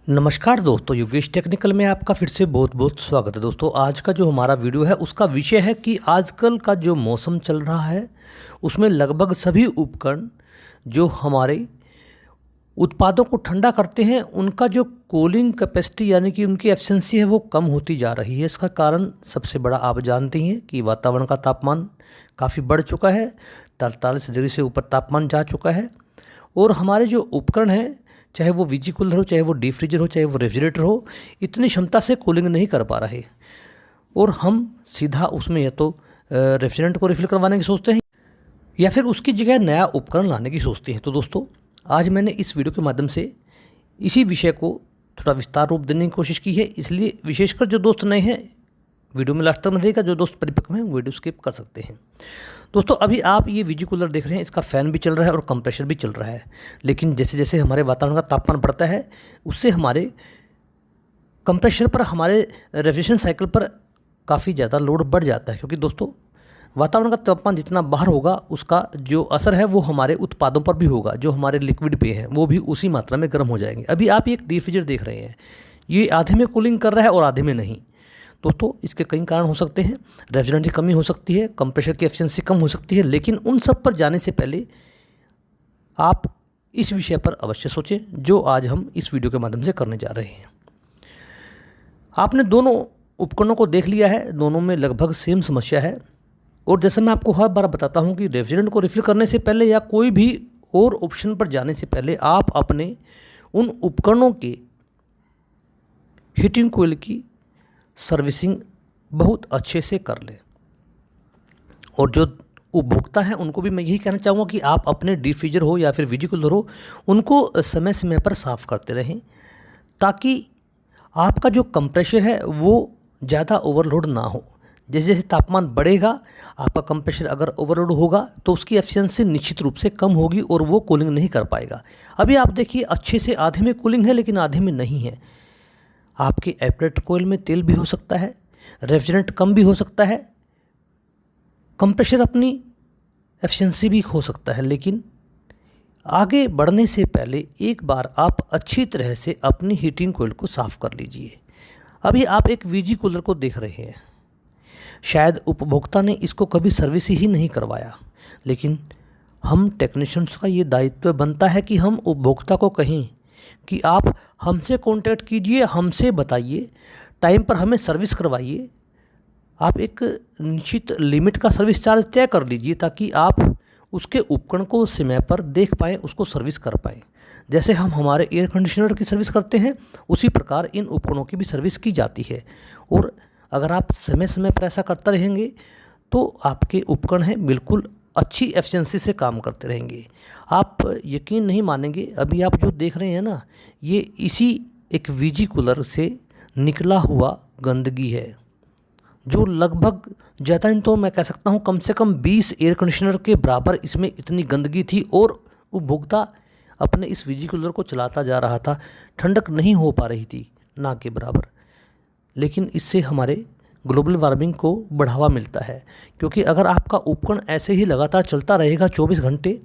नमस्कार दोस्तों, योगेश टेक्निकल में आपका फिर से बहुत बहुत स्वागत है। दोस्तों, आज का जो हमारा वीडियो है उसका विषय है कि आजकल का जो मौसम चल रहा है उसमें लगभग सभी उपकरण जो हमारे उत्पादों को ठंडा करते हैं उनका जो कूलिंग कैपेसिटी यानी कि उनकी एफिशिएंसी है वो कम होती जा रही है। इसका कारण सबसे बड़ा आप जानते हैं कि वातावरण का तापमान काफ़ी बढ़ चुका है, 43 डिग्री से ऊपर तापमान जा चुका है। और हमारे जो उपकरण हैं, चाहे वो वीजी कूलर हो, चाहे वो डीप फ्रीजर हो, चाहे वो रेफ्रिजरेटर हो, इतनी क्षमता से कूलिंग नहीं कर पा रहे। और हम सीधा उसमें या तो रेफ्रिजरेंट को रिफ़िल करवाने की सोचते हैं या फिर उसकी जगह नया उपकरण लाने की सोचते हैं। तो दोस्तों, आज मैंने इस वीडियो के माध्यम से इसी विषय को थोड़ा विस्तार रूप देने की कोशिश की है। इसलिए विशेषकर जो दोस्त नए हैं वीडियो में लास्ट तक रहेगा, जो दोस्त परिपक्व हैं वीडियो स्किप कर सकते हैं। दोस्तों, अभी आप ये वीजी कूलर देख रहे हैं, इसका फ़ैन भी चल रहा है और कंप्रेशर भी चल रहा है। लेकिन जैसे जैसे हमारे वातावरण का तापमान बढ़ता है उससे हमारे कंप्रेशर पर, हमारे रेफ्रिजरेशन साइकिल पर काफ़ी ज़्यादा लोड बढ़ जाता है। क्योंकि दोस्तों, वातावरण का तापमान जितना बाहर होगा उसका जो असर है वो हमारे उत्पादों पर भी होगा। जो हमारे लिक्विड पे हैं वो भी उसी मात्रा में गर्म हो जाएंगे। अभी आप एक डीप फ्रीजर देख रहे हैं, ये आधे में कूलिंग कर रहा है और आधे में नहीं। दोस्तों, इसके कई कारण हो सकते हैं। रेफ्रिजरेंट की कमी हो सकती है, कंप्रेशर की एफिशिएंसी कम हो सकती है। लेकिन उन सब पर जाने से पहले आप इस विषय पर अवश्य सोचें जो आज हम इस वीडियो के माध्यम से करने जा रहे हैं। आपने दोनों उपकरणों को देख लिया है, दोनों में लगभग सेम समस्या है। और जैसे मैं आपको हर बार बताता हूं कि रेफ्रिजरेंट को रिफ़िल करने से पहले या कोई भी और ऑप्शन पर जाने से पहले आप अपने उन उपकरणों के हीटिंग कोयल की सर्विसिंग बहुत अच्छे से कर लें। और जो उपभोक्ता हैं उनको भी मैं यही कहना चाहूँगा कि आप अपने डीप फ्रीजर हो या फिर वीजी कूलर हो, उनको समय समय पर साफ़ करते रहें, ताकि आपका जो कंप्रेशर है वो ज़्यादा ओवरलोड ना हो। जैसे जैसे तापमान बढ़ेगा, आपका कंप्रेशर अगर ओवरलोड होगा तो उसकी एफिशिएंसी निश्चित रूप से कम होगी और वो कूलिंग नहीं कर पाएगा। अभी आप देखिए, अच्छे से आधे में कूलिंग है लेकिन आधे में नहीं है। आपके एपरेटर कोयल में तेल भी हो सकता है, रेफ्रिजरेंट कम भी हो सकता है, कंप्रेशर अपनी एफिशिएंसी भी हो सकता है। लेकिन आगे बढ़ने से पहले एक बार आप अच्छी तरह से अपनी हीटिंग कोयल को साफ़ कर लीजिए। अभी आप एक वीजी कूलर को देख रहे हैं, शायद उपभोक्ता ने इसको कभी सर्विस ही नहीं करवाया। लेकिन हम टेक्नीशियंस का ये दायित्व बनता है कि हम उपभोक्ता को कहें कि आप हमसे कांटेक्ट कीजिए, हमसे बताइए, टाइम पर हमें सर्विस करवाइए। आप एक निश्चित लिमिट का सर्विस चार्ज तय कर लीजिए ताकि आप उसके उपकरण को समय पर देख पाएँ, उसको सर्विस कर पाएँ। जैसे हम हमारे एयर कंडीशनर की सर्विस करते हैं उसी प्रकार इन उपकरणों की भी सर्विस की जाती है। और अगर आप समय समय पर ऐसा करते रहेंगे तो आपके उपकरण हैं बिल्कुल अच्छी एफिशिएंसी से काम करते रहेंगे। आप यकीन नहीं मानेंगे, अभी आप जो देख रहे हैं ना, ये इसी एक वीजी कूलर से निकला हुआ गंदगी है, जो लगभग ज़्यादा नहीं तो मैं कह सकता हूँ कम से कम 20 एयर कंडीशनर के बराबर इसमें इतनी गंदगी थी। और उपभोक्ता अपने इस वीजी कूलर को चलाता जा रहा था, ठंडक नहीं हो पा रही थी ना के बराबर। लेकिन इससे हमारे ग्लोबल वार्मिंग को बढ़ावा मिलता है, क्योंकि अगर आपका उपकरण ऐसे ही लगातार चलता रहेगा 24 घंटे,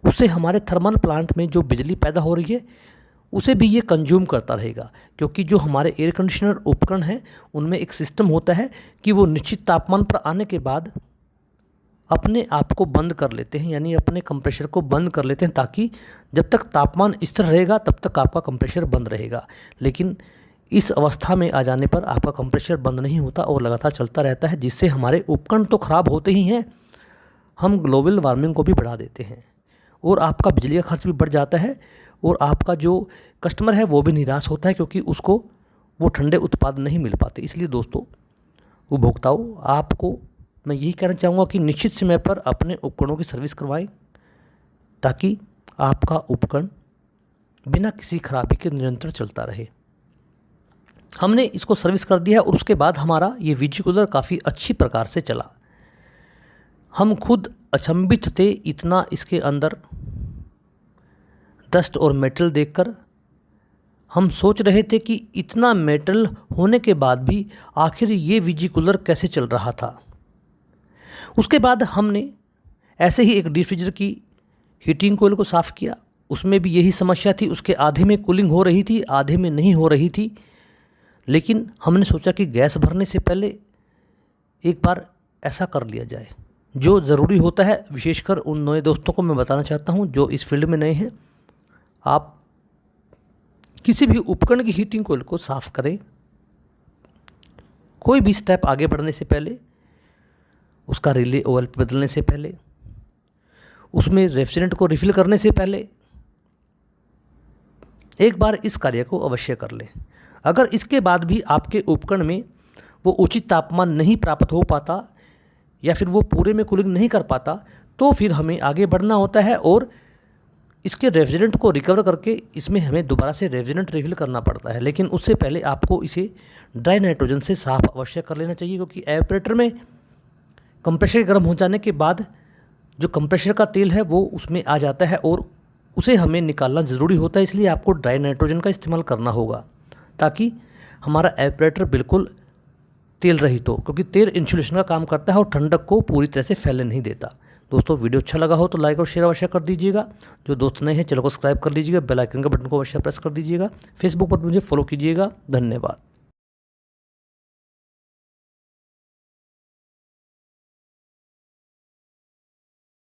उससे हमारे थर्मल प्लांट में जो बिजली पैदा हो रही है उसे भी ये कंज्यूम करता रहेगा। क्योंकि जो हमारे एयर कंडीशनर उपकरण हैं उनमें एक सिस्टम होता है कि वो निश्चित तापमान पर आने के बाद अपने आप को बंद कर लेते हैं, यानी अपने कंप्रेशर को बंद कर लेते हैं, ताकि जब तक तापमान स्थिर रहेगा तब तक आपका कंप्रेशर बंद रहेगा। लेकिन इस अवस्था में आ जाने पर आपका कंप्रेशर बंद नहीं होता और लगातार चलता रहता है, जिससे हमारे उपकरण तो ख़राब होते ही हैं, हम ग्लोबल वार्मिंग को भी बढ़ा देते हैं और आपका बिजली का खर्च भी बढ़ जाता है। और आपका जो कस्टमर है वो भी निराश होता है, क्योंकि उसको वो ठंडे उत्पाद नहीं मिल पाते। इसलिए दोस्तों, उपभोक्ताओं, आपको मैं यही कहना चाहूँगा कि निश्चित समय पर अपने उपकरणों की सर्विस करवाएं, ताकि आपका उपकरण बिना किसी खराबी के निरंतर चलता रहे। हमने इसको सर्विस कर दिया और उसके बाद हमारा ये वीजी कूलर काफ़ी अच्छी प्रकार से चला। हम खुद अचंभित थे, इतना इसके अंदर डस्ट और मेटल देखकर हम सोच रहे थे कि इतना मेटल होने के बाद भी आखिर ये वीजी कूलर कैसे चल रहा था। उसके बाद हमने ऐसे ही एक डीप फ्रीजर की हीटिंग कोयल को साफ़ किया उसमें भी यही समस्या थी, उसके आधे में कूलिंग हो रही थी, आधे में नहीं हो रही थी। लेकिन हमने सोचा कि गैस भरने से पहले एक बार ऐसा कर लिया जाए। जो ज़रूरी होता है, विशेषकर उन नए दोस्तों को मैं बताना चाहता हूँ जो इस फील्ड में नए हैं, आप किसी भी उपकरण की हीटिंग कोयल को साफ़ करें। कोई भी स्टेप आगे बढ़ने से पहले, उसका रिले ऑयल बदलने से पहले, उसमें रेफ्रिजरेंट को रिफ़िल करने से पहले एक बार इस कार्य को अवश्य कर लें। अगर इसके बाद भी आपके उपकरण में वो उचित तापमान नहीं प्राप्त हो पाता या फिर वो पूरे में कूलिंग नहीं कर पाता, तो फिर हमें आगे बढ़ना होता है और इसके रेफ्रिजरेंट को रिकवर करके इसमें हमें दोबारा से रेफ्रिजरेंट रिफिल करना पड़ता है। लेकिन उससे पहले आपको इसे ड्राई नाइट्रोजन से साफ अवश्य कर लेना चाहिए, क्योंकि एवापोरेटर में कंप्रेसर गर्म हो जाने के बाद जो कंप्रेसर का तेल है वो उसमें आ जाता है और उसे हमें निकालना ज़रूरी होता है। इसलिए आपको ड्राई नाइट्रोजन का इस्तेमाल करना होगा ताकि हमारा एवापोरेटर बिल्कुल तेल रहित हो, क्योंकि तेल इंसुलेशन का काम करता है और ठंडक को पूरी तरह से फैलने नहीं देता। दोस्तों, वीडियो अच्छा लगा हो तो लाइक और शेयर अवश्य कर दीजिएगा। जो दोस्त नए हैं चैनल को सब्सक्राइब कर लीजिएगा, बेल आइकन का बटन को अवश्य प्रेस कर दीजिएगा। फेसबुक पर मुझे फॉलो कीजिएगा। धन्यवाद।